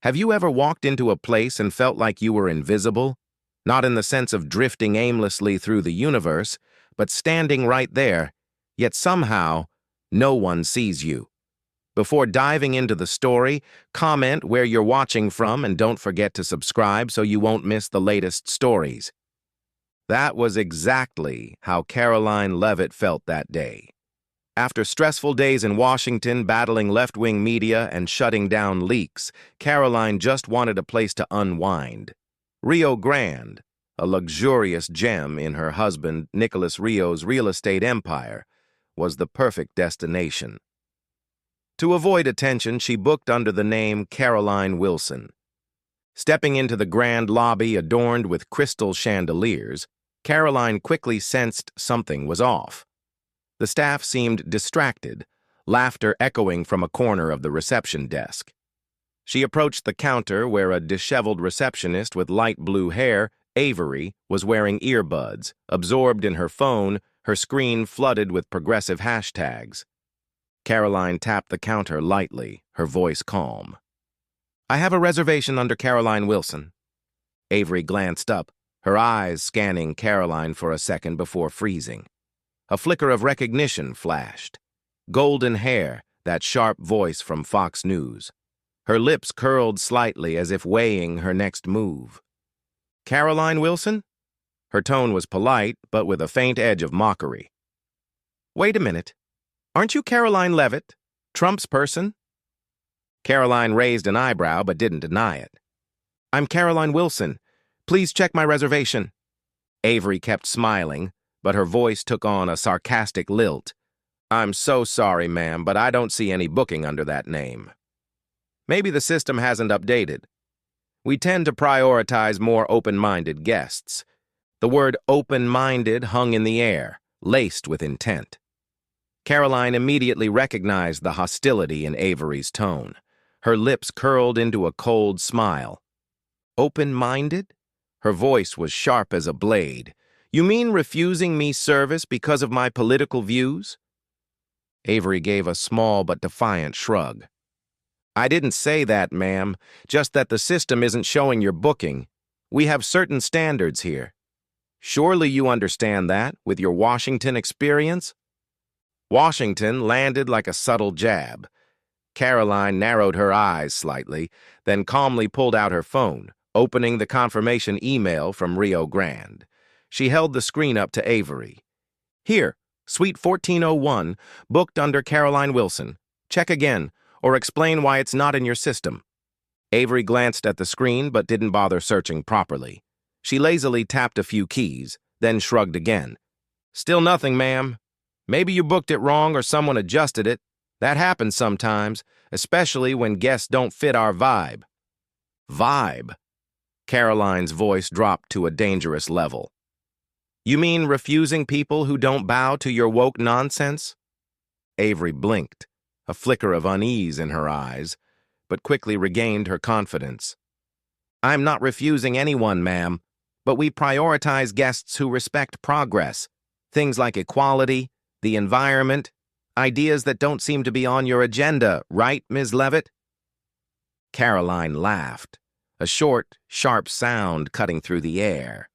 Have you ever walked into a place and felt like you were invisible? Not in the sense of drifting aimlessly through the universe, but standing right there, yet somehow no one sees you. Before diving into the story, comment where you're watching from and don't forget to subscribe so you won't miss the latest stories. That was exactly how Karoline Leavitt felt that day. After stressful days in Washington battling left-wing media and shutting down leaks, Karoline just wanted a place to unwind. Rio Grande, a luxurious gem in her husband Nicholas Rio's real estate empire, was the perfect destination. To avoid attention, she booked under the name Karoline Wilson. Stepping into the grand lobby adorned with crystal chandeliers, Karoline quickly sensed something was off. The staff seemed distracted, laughter echoing from a corner of the reception desk. She approached the counter where a disheveled receptionist with light blue hair, Avery, was wearing earbuds, absorbed in her phone, her screen flooded with progressive hashtags. Karoline tapped the counter lightly, her voice calm. "I have a reservation under Karoline Wilson." Avery glanced up, her eyes scanning Karoline for a second before freezing. A flicker of recognition flashed. Golden hair, that sharp voice from Fox News. Her lips curled slightly as if weighing her next move. "Karoline Wilson?" Her tone was polite, but with a faint edge of mockery. "Wait a minute. Aren't you Karoline Leavitt, Trump's person?" Karoline raised an eyebrow but didn't deny it. "I'm Karoline Wilson. Please check my reservation." Avery kept smiling, but her voice took on a sarcastic lilt. "I'm so sorry, ma'am, but I don't see any booking under that name. Maybe the system hasn't updated. We tend to prioritize more open-minded guests." The word open-minded hung in the air, laced with intent. Karoline immediately recognized the hostility in Avery's tone. Her lips curled into a cold smile. "Open-minded?" Her voice was sharp as a blade. "You mean refusing me service because of my political views?" Avery gave a small but defiant shrug. "I didn't say that, ma'am, just that the system isn't showing your booking. We have certain standards here. Surely you understand that, with your Washington experience?" Washington landed like a subtle jab. Karoline narrowed her eyes slightly, then calmly pulled out her phone, opening the confirmation email from Rio Grande. She held the screen up to Avery. "Here, Suite 1401, booked under Karoline Wilson. Check again, or explain why it's not in your system." Avery glanced at the screen but didn't bother searching properly. She lazily tapped a few keys, then shrugged again. "Still nothing, ma'am. Maybe you booked it wrong or someone adjusted it. That happens sometimes, especially when guests don't fit our vibe." "Vibe?" Karoline's voice dropped to a dangerous level. "You mean refusing people who don't bow to your woke nonsense?" Avery blinked, a flicker of unease in her eyes, but quickly regained her confidence. "I'm not refusing anyone, ma'am, but we prioritize guests who respect progress, things like equality, the environment, ideas that don't seem to be on your agenda, right, Ms. Leavitt?" Karoline laughed, a short, sharp sound cutting through the air.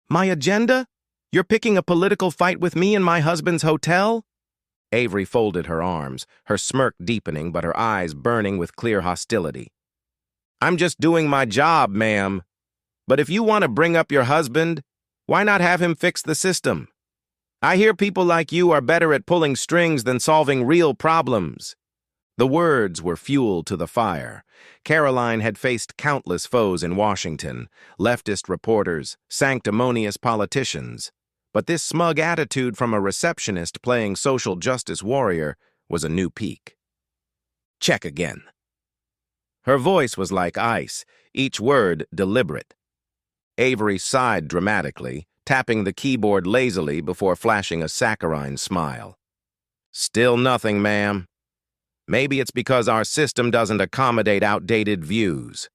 "My agenda? You're picking a political fight with me in my husband's hotel?" Avery folded her arms, her smirk deepening but her eyes burning with clear hostility. "I'm just doing my job, ma'am. But if you want to bring up your husband, why not have him fix the system? I hear people like you are better at pulling strings than solving real problems." The words were fuel to the fire. Karoline had faced countless foes in Washington, leftist reporters, sanctimonious politicians. But this smug attitude from a receptionist playing social justice warrior was a new peak. "Check again." Her voice was like ice, each word deliberate. Avery sighed dramatically, tapping the keyboard lazily before flashing a saccharine smile. "Still nothing, ma'am. Maybe it's because our system doesn't accommodate outdated views."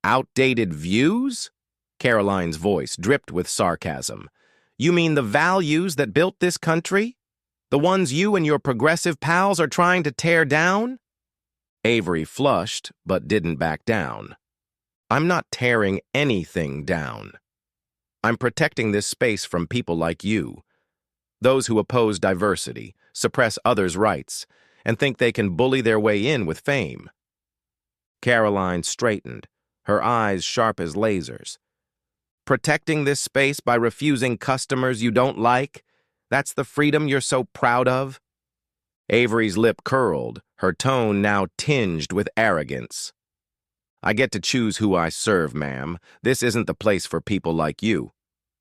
"Outdated views?" Karoline's voice dripped with sarcasm. "You mean the values that built this country? The ones you and your progressive pals are trying to tear down?" Avery flushed, but didn't back down. I'm not tearing anything down. I'm protecting this space from people like you, those who oppose diversity, suppress others' rights, and think they can bully their way in with fame. Karoline straightened, her eyes sharp as lasers. Protecting this space by refusing customers you don't like? That's the freedom you're so proud of? Avery's lip curled, her tone now tinged with arrogance. I get to choose who I serve, ma'am. This isn't the place for people like you.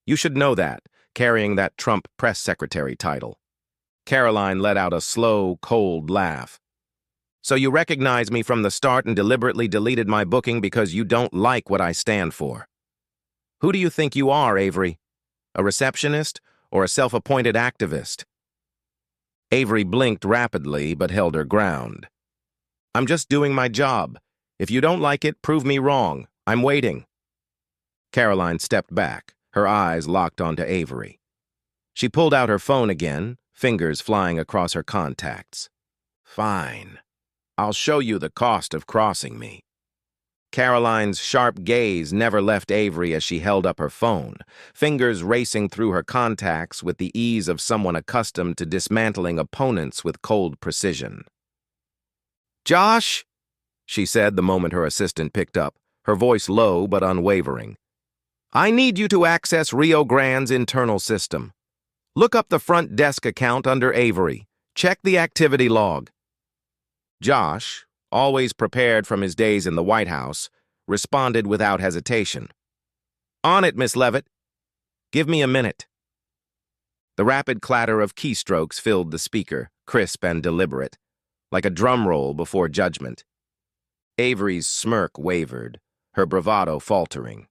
You should know that, carrying that Trump press secretary title. Karoline let out a slow, cold laugh. So you recognize me from the start and deliberately deleted my booking because you don't like what I stand for. Who do you think you are, Avery? A receptionist or a self-appointed activist? Avery blinked rapidly but held her ground. I'm just doing my job. If you don't like it, prove me wrong. I'm waiting. Karoline stepped back, her eyes locked onto Avery. She pulled out her phone again, fingers flying across her contacts. Fine. I'll show you the cost of crossing me. Karoline's sharp gaze never left Avery as she held up her phone, fingers racing through her contacts with the ease of someone accustomed to dismantling opponents with cold precision. Josh, she said the moment her assistant picked up, her voice low but unwavering. I need you to access Rio Grande's internal system. Look up the front desk account under Avery. Check the activity log. Josh, always prepared from his days in the White House, responded without hesitation. On it, Miss Leavitt. Give me a minute. The rapid clatter of keystrokes filled the speaker, crisp and deliberate, like a drum roll before judgment. Avery's smirk wavered, her bravado faltering.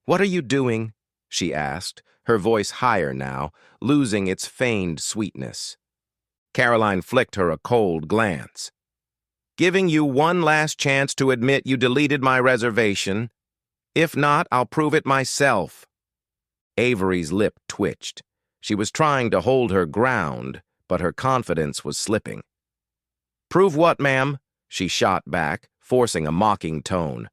What are you doing? She asked, her voice higher now, losing its feigned sweetness. Karoline flicked her a cold glance. Giving you one last chance to admit you deleted my reservation. If not, I'll prove it myself. Avery's lip twitched. She was trying to hold her ground, but her confidence was slipping. Prove what, ma'am? She shot back, forcing a mocking tone.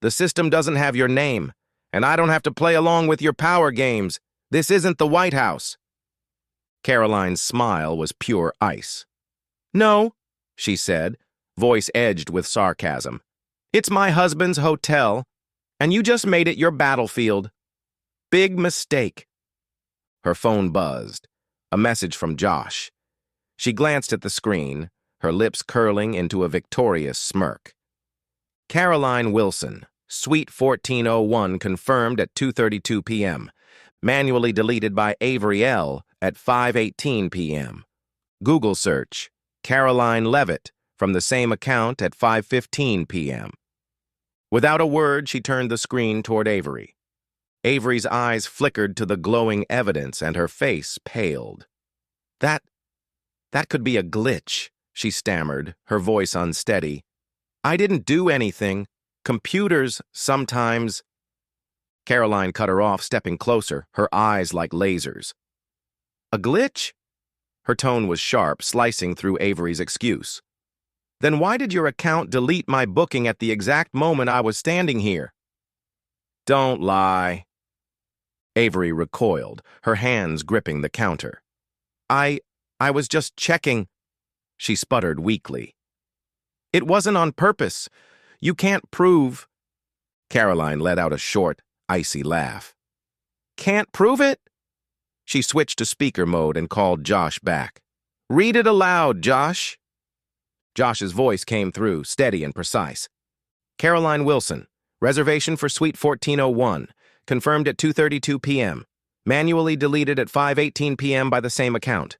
The system doesn't have your name, and I don't have to play along with your power games. This isn't the White House. Karoline's smile was pure ice. No, she said, voice edged with sarcasm. It's my husband's hotel, and you just made it your battlefield. Big mistake. Her phone buzzed. A message from Josh. She glanced at the screen, her lips curling into a victorious smirk. Karoline Wilson, Suite 1401 confirmed at 2:32 p.m. Manually deleted by Avery L. at 5:18 p.m. Google search, Karoline Leavitt, from the same account at 5:15 p.m. Without a word, she turned the screen toward Avery. Avery's eyes flickered to the glowing evidence and her face paled. That could be a glitch, she stammered, her voice unsteady. I didn't do anything. Computers, sometimes. Karoline cut her off, stepping closer, her eyes like lasers. A glitch? Her tone was sharp, slicing through Avery's excuse. Then why did your account delete my booking at the exact moment I was standing here? Don't lie. Avery recoiled, her hands gripping the counter. I was just checking, she sputtered weakly. It wasn't on purpose. You can't prove. Karoline let out a short, icy laugh. Can't prove it? She switched to speaker mode and called Josh back. Read it aloud, Josh. Josh's voice came through, steady and precise. Karoline Wilson, reservation for Suite 1401, confirmed at 2:32 p.m., manually deleted at 5:18 p.m. by the same account.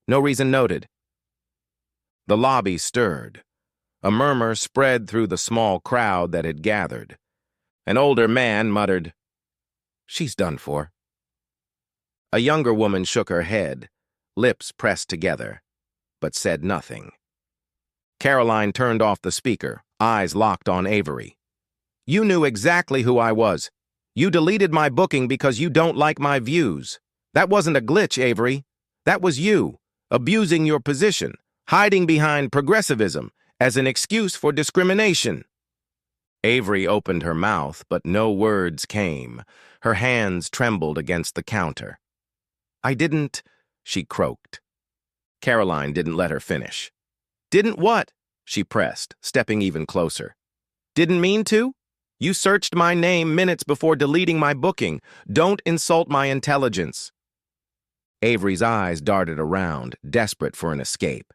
No reason noted. The lobby stirred. A murmur spread through the small crowd that had gathered. An older man muttered, She's done for. A younger woman shook her head, lips pressed together, but said nothing. Karoline turned off the speaker, eyes locked on Avery. You knew exactly who I was. You deleted my booking because you don't like my views. That wasn't a glitch, Avery. That was you, abusing your position, hiding behind progressivism, as an excuse for discrimination. Avery opened her mouth, but no words came. Her hands trembled against the counter. "I didn't," she croaked. Karoline didn't let her finish. "Didn't what?" she pressed, stepping even closer. "Didn't mean to? You searched my name minutes before deleting my booking. Don't insult my intelligence." Avery's eyes darted around, desperate for an escape.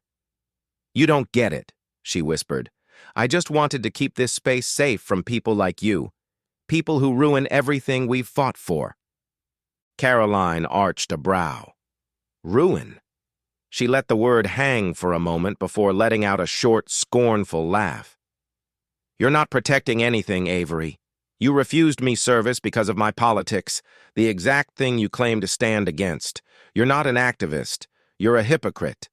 "You don't get it," she whispered. "I just wanted to keep this space safe from people like you. People who ruin everything we've fought for." Karoline arched a brow. "Ruin?" She let the word hang for a moment before letting out a short, scornful laugh. "You're not protecting anything, Avery. You refused me service because of my politics, the exact thing you claim to stand against. You're not an activist. You're a hypocrite."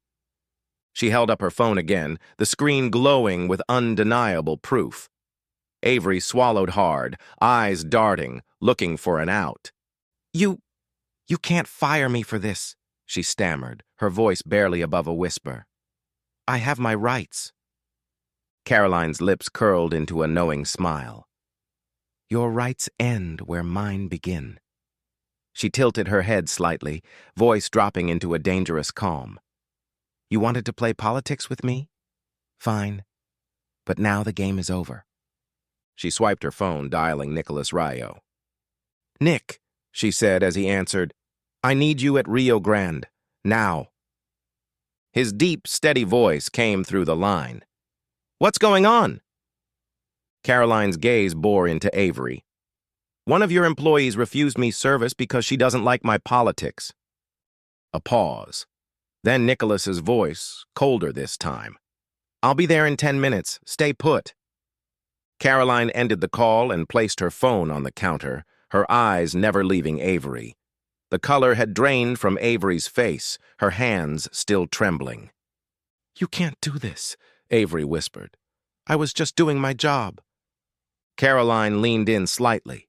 She held up her phone again, the screen glowing with undeniable proof. Avery swallowed hard, eyes darting, looking for an out. You can't fire me for this," she stammered, her voice barely above a whisper. "I have my rights." Karoline's lips curled into a knowing smile. "Your rights end where mine begin." She tilted her head slightly, voice dropping into a dangerous calm. "You wanted to play politics with me? Fine. But now the game is over." She swiped her phone, dialing Nicholas Rio. "Nick," she said as he answered, "I need you at Rio Grande. Now." His deep, steady voice came through the line. "What's going on?" Karoline's gaze bore into Avery. "One of your employees refused me service because she doesn't like my politics." A pause. Then Nicholas's voice, colder this time. "I'll be there in 10 minutes. Stay put." Karoline ended the call and placed her phone on the counter, her eyes never leaving Avery. The color had drained from Avery's face, her hands still trembling. "You can't do this," Avery whispered. "I was just doing my job." Karoline leaned in slightly.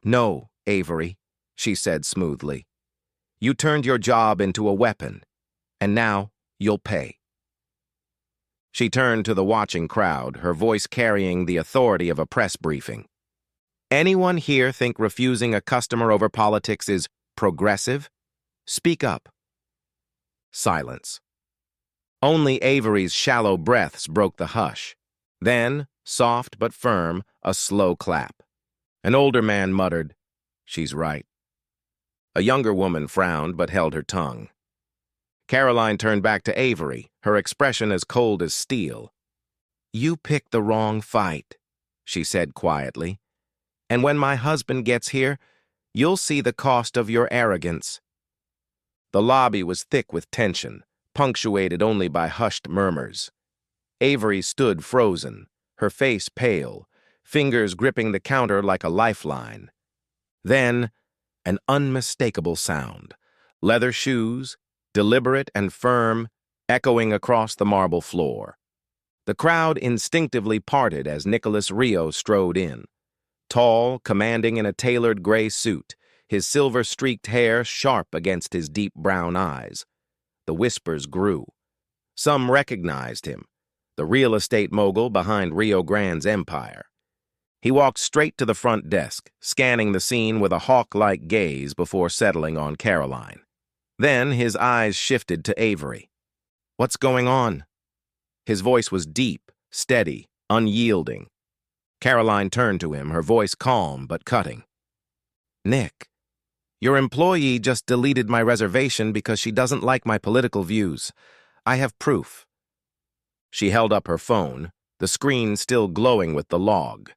"No, Avery," she said smoothly. "You turned your job into a weapon, and now you'll pay." She turned to the watching crowd, her voice carrying the authority of a press briefing. "Anyone here think refusing a customer over politics is progressive? Speak up." Silence. Only Avery's shallow breaths broke the hush. Then, soft but firm, a slow clap. An older man muttered, "She's right." A younger woman frowned but held her tongue. Karoline turned back to Avery, her expression as cold as steel. "You picked the wrong fight," she said quietly. "And when my husband gets here, you'll see the cost of your arrogance." The lobby was thick with tension, punctuated only by hushed murmurs. Avery stood frozen, her face pale, fingers gripping the counter like a lifeline. Then, an unmistakable sound. Leather shoes, deliberate and firm, echoing across the marble floor. The crowd instinctively parted as Nicholas Rio strode in. Tall, commanding in a tailored gray suit, his silver-streaked hair sharp against his deep brown eyes. The whispers grew. Some recognized him, the real estate mogul behind Rio Grande's empire. He walked straight to the front desk, scanning the scene with a hawk-like gaze before settling on Karoline. Then his eyes shifted to Avery. "What's going on?" His voice was deep, steady, unyielding. Karoline turned to him, her voice calm but cutting. "Nick, your employee just deleted my reservation because she doesn't like my political views. I have proof." She held up her phone, the screen still glowing with the log.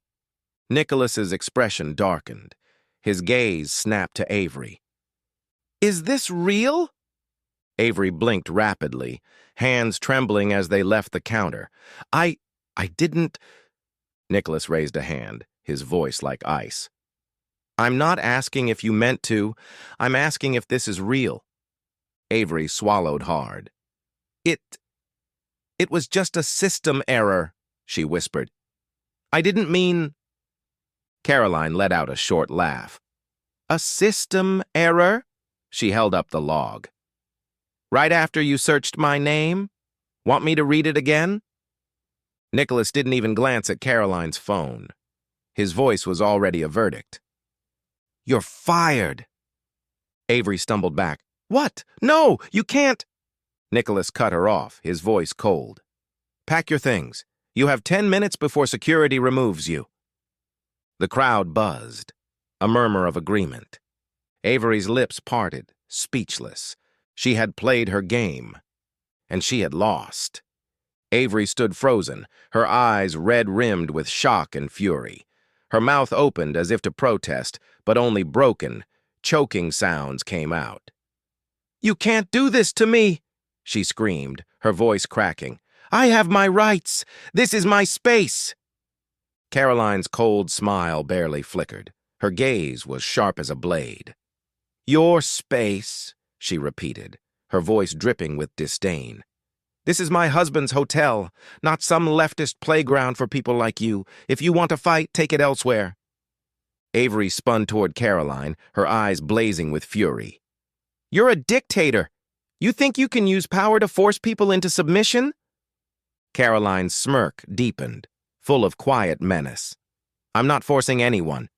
Nicholas's expression darkened. His gaze snapped to Avery. "Is this real?" Avery blinked rapidly, hands trembling as they left the counter. I didn't..." Nicholas raised a hand, his voice like ice. "I'm not asking if you meant to. I'm asking if this is real." Avery swallowed hard. It was just a system error," she whispered. "I didn't mean..." Karoline let out a short laugh. "A system error?" She held up the log. "Right after you searched my name? Want me to read it again?" Nicholas didn't even glance at Karoline's phone. His voice was already a verdict. "You're fired." Avery stumbled back. "What? No, you can't." Nicholas cut her off, his voice cold. "Pack your things. You have 10 minutes before security removes you." The crowd buzzed, a murmur of agreement. Avery's lips parted, speechless. She had played her game, and she had lost. Avery stood frozen, her eyes red-rimmed with shock and fury. Her mouth opened as if to protest, but only broken, choking sounds came out. "You can't do this to me!" she screamed, her voice cracking. "I have my rights! This is my space!" Karoline's cold smile barely flickered. Her gaze was sharp as a blade. "Your space," she repeated, her voice dripping with disdain. "This is my husband's hotel, not some leftist playground for people like you. If you want to fight, take it elsewhere." Avery spun toward Karoline, her eyes blazing with fury. "You're a dictator. You think you can use power to force people into submission?" Karoline's smirk deepened, full of quiet menace. "I'm not forcing anyone.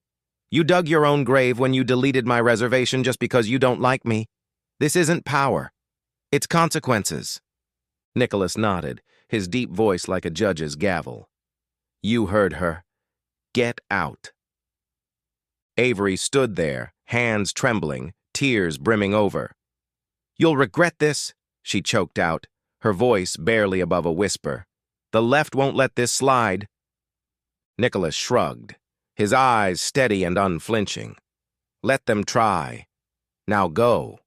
You dug your own grave when you deleted my reservation just because you don't like me. This isn't power. It's consequences." Nicholas nodded, his deep voice like a judge's gavel. "You heard her. Get out." Avery stood there, hands trembling, tears brimming over. "You'll regret this," she choked out, her voice barely above a whisper. "The left won't let this slide." Nicholas shrugged, his eyes steady and unflinching. "Let them try. Now go."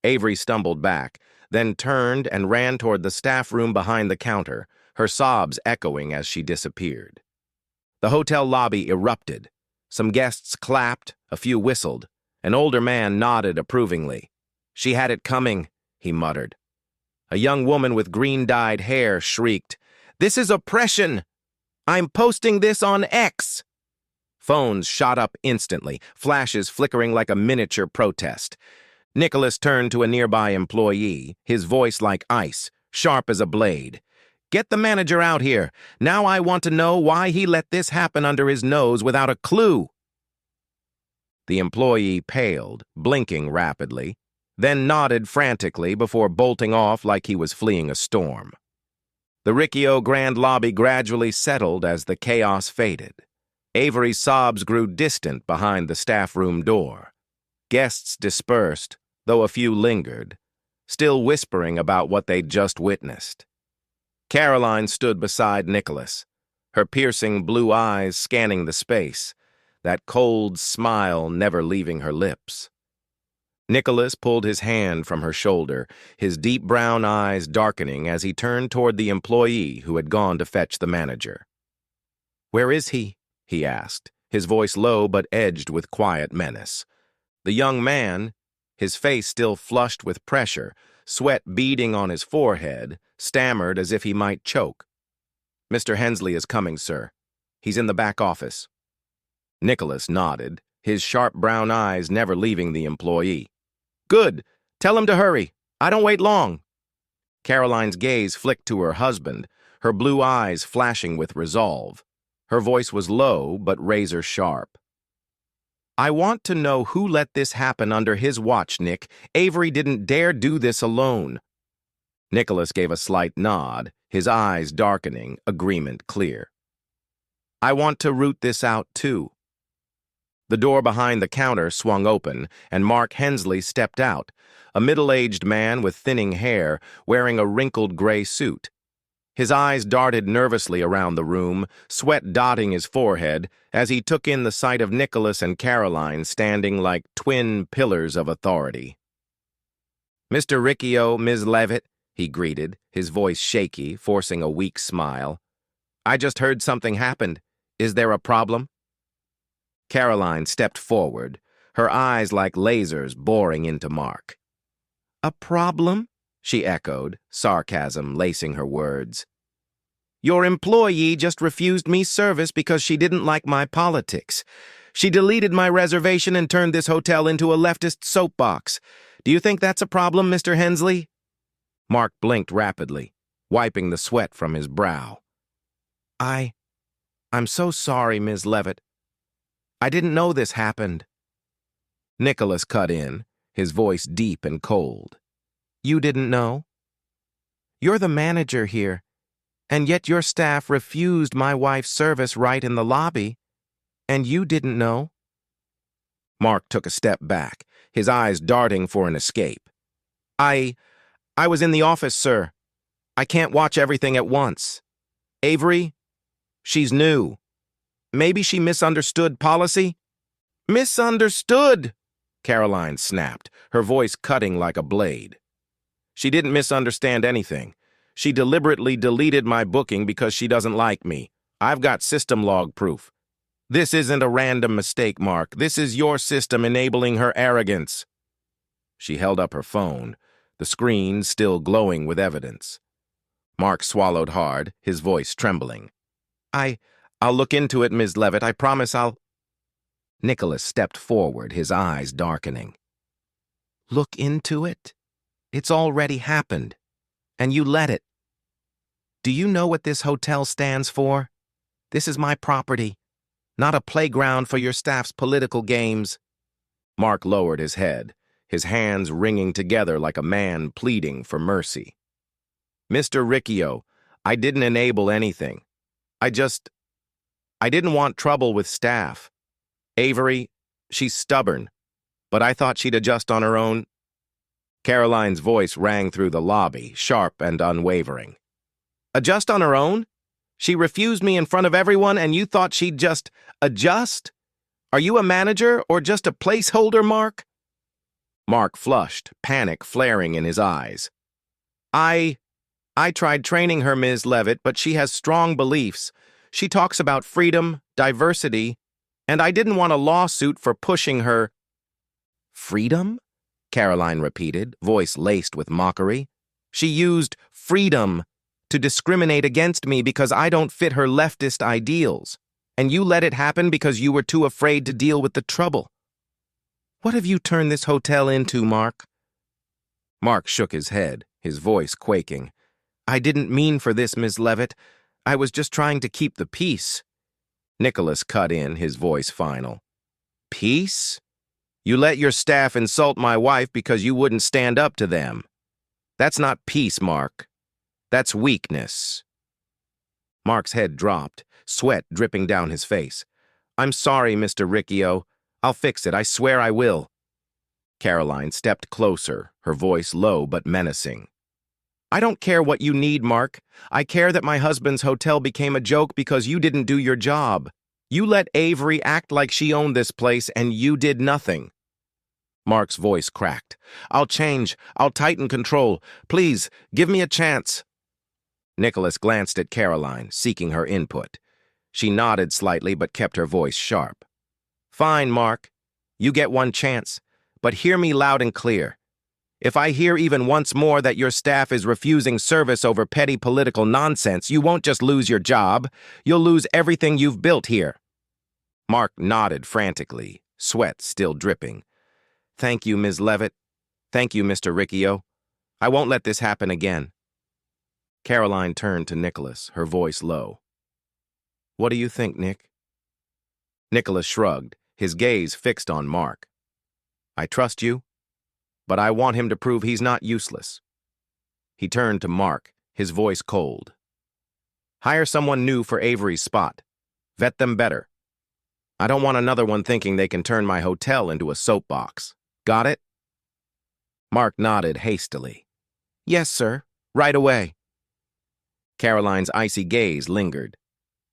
Avery stumbled back, then turned and ran toward the staff room behind the counter, her sobs echoing as she disappeared. The hotel lobby erupted. Some guests clapped, a few whistled. An older man nodded approvingly. "She had it coming," he muttered. A young woman with green-dyed hair shrieked, "This is oppression! I'm posting this on X!" Phones shot up instantly, flashes flickering like a miniature protest. Nicholas turned to a nearby employee, his voice like ice, sharp as a blade. "Get the manager out here. Now I want to know why he let this happen under his nose without a clue." The employee paled, blinking rapidly, then nodded frantically before bolting off like he was fleeing a storm. The Riccio Grand lobby gradually settled as the chaos faded. Avery's sobs grew distant behind the staff room door. Guests dispersed, though a few lingered, still whispering about what they'd just witnessed. Karoline stood beside Nicholas, her piercing blue eyes scanning the space, that cold smile never leaving her lips. Nicholas pulled his hand from her shoulder, his deep brown eyes darkening as he turned toward the employee who had gone to fetch the manager. "Where is he?" he asked, his voice low but edged with quiet menace. The young man, his face still flushed with pressure, sweat beading on his forehead, stammered as if he might choke. "Mr. Hensley is coming, sir. He's in the back office." Nicholas nodded, his sharp brown eyes never leaving the employee. "Good. Tell him to hurry. I don't wait long." Karoline's gaze flicked to her husband, her blue eyes flashing with resolve. Her voice was low but razor sharp. "I want to know who let this happen under his watch, Nick. Avery didn't dare do this alone." Nicholas gave a slight nod, his eyes darkening, agreement clear. "I want to root this out, too." The door behind the counter swung open, and Mark Hensley stepped out, a middle-aged man with thinning hair, wearing a wrinkled gray suit. His eyes darted nervously around the room, sweat dotting his forehead, as he took in the sight of Nicholas and Karoline standing like twin pillars of authority. "Mr. Riccio, Ms. Leavitt," he greeted, his voice shaky, forcing a weak smile. "I just heard something happened. Is there a problem?" Karoline stepped forward, her eyes like lasers boring into Mark. "A problem?" she echoed, sarcasm lacing her words. "Your employee just refused me service because she didn't like my politics. She deleted my reservation and turned this hotel into a leftist soapbox. Do you think that's a problem, Mr. Hensley?" Mark blinked rapidly, wiping the sweat from his brow. I'm so sorry, Ms. Leavitt. I didn't know this happened. Nicholas cut in, his voice deep and cold. You didn't know? You're the manager here, and yet your staff refused my wife's service right in the lobby, and you didn't know? Mark took a step back, his eyes darting for an escape. I was in the office, sir. I can't watch everything at once. Avery? She's new. Maybe she misunderstood policy? Misunderstood! Karoline snapped, her voice cutting like a blade. She didn't misunderstand anything. She deliberately deleted my booking because she doesn't like me. I've got system log proof. This isn't a random mistake, Mark. This is your system enabling her arrogance. She held up her phone, the screen still glowing with evidence. Mark swallowed hard, his voice trembling. I'll look into it, Ms. Leavitt. I promise I'll... Nicholas stepped forward, his eyes darkening. Look into it? It's already happened, and you let it. Do you know what this hotel stands for? This is my property, not a playground for your staff's political games. Mark lowered his head, his hands wringing together like a man pleading for mercy. Mr. Riccio, I didn't enable anything. I didn't want trouble with staff. Avery, she's stubborn, but I thought she'd adjust on her own. Karoline's voice rang through the lobby, sharp and unwavering. Adjust on her own? She refused me in front of everyone and you thought she'd just adjust? Are you a manager or just a placeholder, Mark? Mark flushed, panic flaring in his eyes. I tried training her, Ms. Leavitt, but she has strong beliefs. She talks about freedom, diversity, and I didn't want a lawsuit for pushing her. Freedom? Karoline repeated, voice laced with mockery. She used freedom to discriminate against me because I don't fit her leftist ideals, and you let it happen because you were too afraid to deal with the trouble. What have you turned this hotel into, Mark? Mark shook his head, his voice quaking. I didn't mean for this, Ms. Leavitt. I was just trying to keep the peace. Nicholas cut in, his voice final. Peace? You let your staff insult my wife because you wouldn't stand up to them. That's not peace, Mark. That's weakness. Mark's head dropped, sweat dripping down his face. I'm sorry, Mr. Riccio. I'll fix it. I swear I will. Karoline stepped closer, her voice low but menacing. I don't care what you need, Mark. I care that my husband's hotel became a joke because you didn't do your job. You let Avery act like she owned this place and you did nothing. Mark's voice cracked. I'll change. I'll tighten control. Please, give me a chance. Nicholas glanced at Karoline, seeking her input. She nodded slightly but kept her voice sharp. Fine, Mark. You get one chance, but hear me loud and clear. If I hear even once more that your staff is refusing service over petty political nonsense, you won't just lose your job, you'll lose everything you've built here. Mark nodded frantically, sweat still dripping. Thank you, Ms. Leavitt. Thank you, Mr. Riccio. I won't let this happen again. Karoline turned to Nicholas, her voice low. What do you think, Nick? Nicholas shrugged, his gaze fixed on Mark. I trust you, but I want him to prove he's not useless. He turned to Mark, his voice cold. Hire someone new for Avery's spot. Vet them better. I don't want another one thinking they can turn my hotel into a soapbox. Got it? Mark nodded hastily. Yes, sir. Right away. Karoline's icy gaze lingered.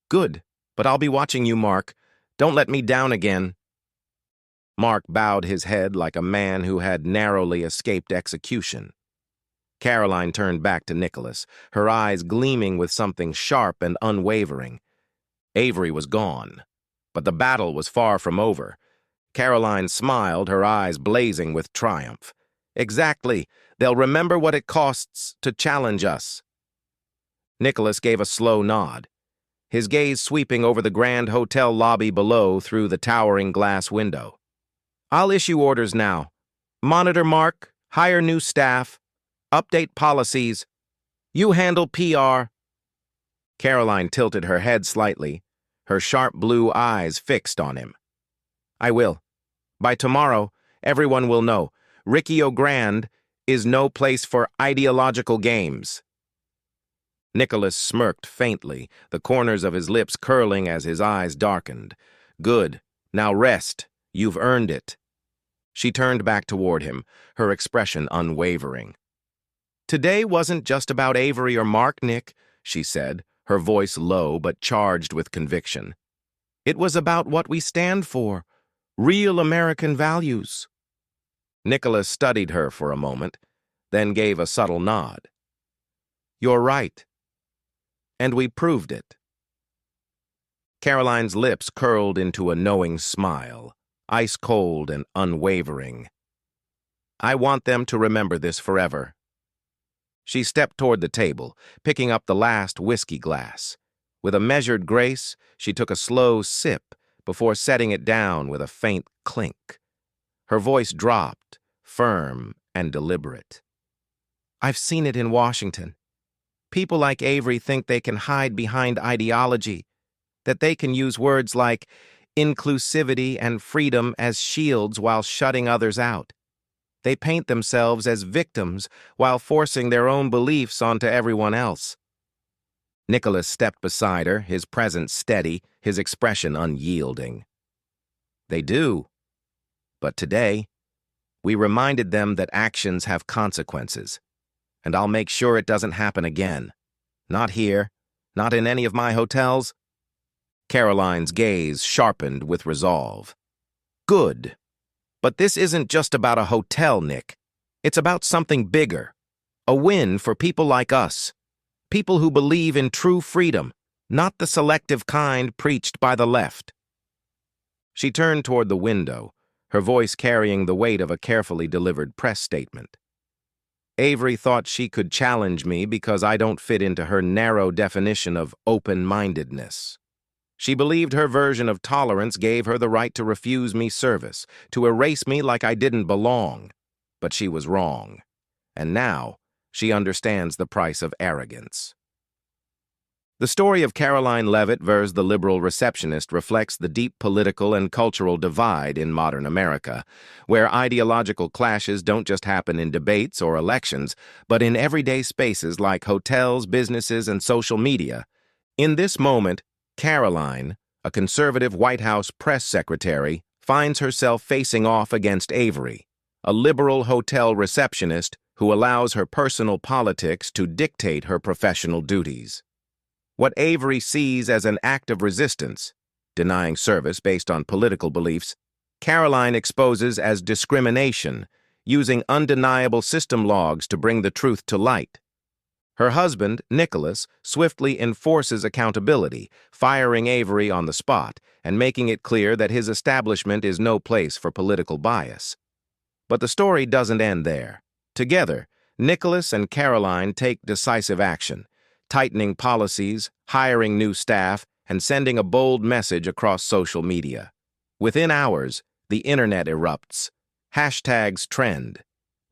Good, but I'll be watching you, Mark. Don't let me down again. Mark bowed his head like a man who had narrowly escaped execution. Karoline turned back to Nicholas, her eyes gleaming with something sharp and unwavering. Avery was gone, but the battle was far from over. Karoline smiled, her eyes blazing with triumph. Exactly. They'll remember what it costs to challenge us. Nicholas gave a slow nod, his gaze sweeping over the grand hotel lobby below through the towering glass window. I'll issue orders now. Monitor Mark, hire new staff, update policies. You handle PR. Karoline tilted her head slightly, her sharp blue eyes fixed on him. I will. By tomorrow, everyone will know. Ricky O'Grand is no place for ideological games. Nicholas smirked faintly, the corners of his lips curling as his eyes darkened. Good. Now rest. You've earned it. She turned back toward him, her expression unwavering. Today wasn't just about Avery or Mark, Nick, she said, her voice low but charged with conviction. It was about what we stand for, real American values. Nicholas studied her for a moment, then gave a subtle nod. You're right. And we proved it. Karoline's lips curled into a knowing smile, ice-cold and unwavering. I want them to remember this forever. She stepped toward the table, picking up the last whiskey glass. With a measured grace, she took a slow sip before setting it down with a faint clink. Her voice dropped, firm and deliberate. I've seen it in Washington. People like Avery think they can hide behind ideology, that they can use words like inclusivity and freedom as shields while shutting others out. They paint themselves as victims while forcing their own beliefs onto everyone else. Nicholas stepped beside her, his presence steady, his expression unyielding. They do. But today, we reminded them that actions have consequences. And I'll make sure it doesn't happen again. Not here, not in any of my hotels. Karoline's gaze sharpened with resolve. Good. But this isn't just about a hotel, Nick. It's about something bigger. A win for people like us. People who believe in true freedom, not the selective kind preached by the left. She turned toward the window, her voice carrying the weight of a carefully delivered press statement. Avery thought she could challenge me because I don't fit into her narrow definition of open-mindedness. She believed her version of tolerance gave her the right to refuse me service, to erase me like I didn't belong. But she was wrong. And now, she understands the price of arrogance. The story of Karoline Leavitt versus the liberal receptionist reflects the deep political and cultural divide in modern America, where ideological clashes don't just happen in debates or elections, but in everyday spaces like hotels, businesses, and social media. In this moment, Karoline, a conservative White House press secretary, finds herself facing off against Avery, a liberal hotel receptionist who allows her personal politics to dictate her professional duties. What Avery sees as an act of resistance, denying service based on political beliefs, Karoline exposes as discrimination, using undeniable system logs to bring the truth to light. Her husband, Nicholas, swiftly enforces accountability, firing Avery on the spot and making it clear that his establishment is no place for political bias. But the story doesn't end there. Together, Nicholas and Karoline take decisive action, tightening policies, hiring new staff, and sending a bold message across social media. Within hours, the internet erupts. Hashtags trend.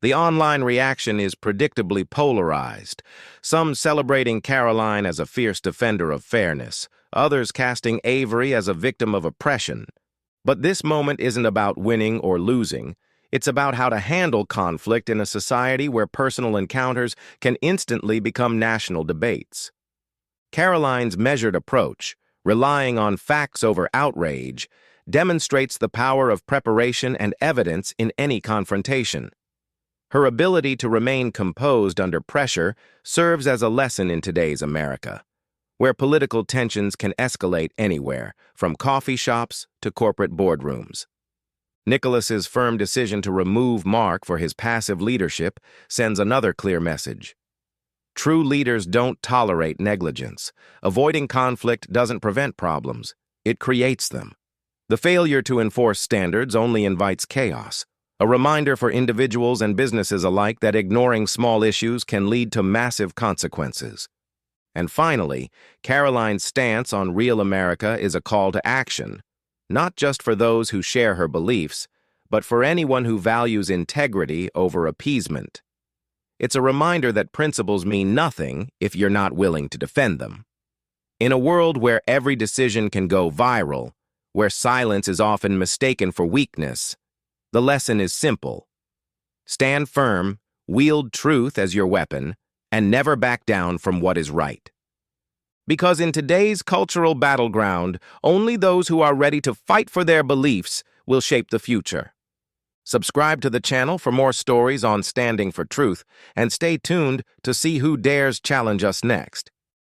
The online reaction is predictably polarized, some celebrating Karoline as a fierce defender of fairness, others casting Avery as a victim of oppression. But this moment isn't about winning or losing. It's about how to handle conflict in a society where personal encounters can instantly become national debates. Karoline's measured approach, relying on facts over outrage, demonstrates the power of preparation and evidence in any confrontation. Her ability to remain composed under pressure serves as a lesson in today's America, where political tensions can escalate anywhere, from coffee shops to corporate boardrooms. Nicholas's firm decision to remove Mark for his passive leadership sends another clear message. True leaders don't tolerate negligence. Avoiding conflict doesn't prevent problems. It creates them. The failure to enforce standards only invites chaos, a reminder for individuals and businesses alike that ignoring small issues can lead to massive consequences. And finally, Karoline's stance on real America is a call to action, not just for those who share her beliefs, but for anyone who values integrity over appeasement. It's a reminder that principles mean nothing if you're not willing to defend them. In a world where every decision can go viral, where silence is often mistaken for weakness, the lesson is simple. Stand firm, wield truth as your weapon, and never back down from what is right. Because in today's cultural battleground, only those who are ready to fight for their beliefs will shape the future. Subscribe to the channel for more stories on standing for truth, and stay tuned to see who dares challenge us next.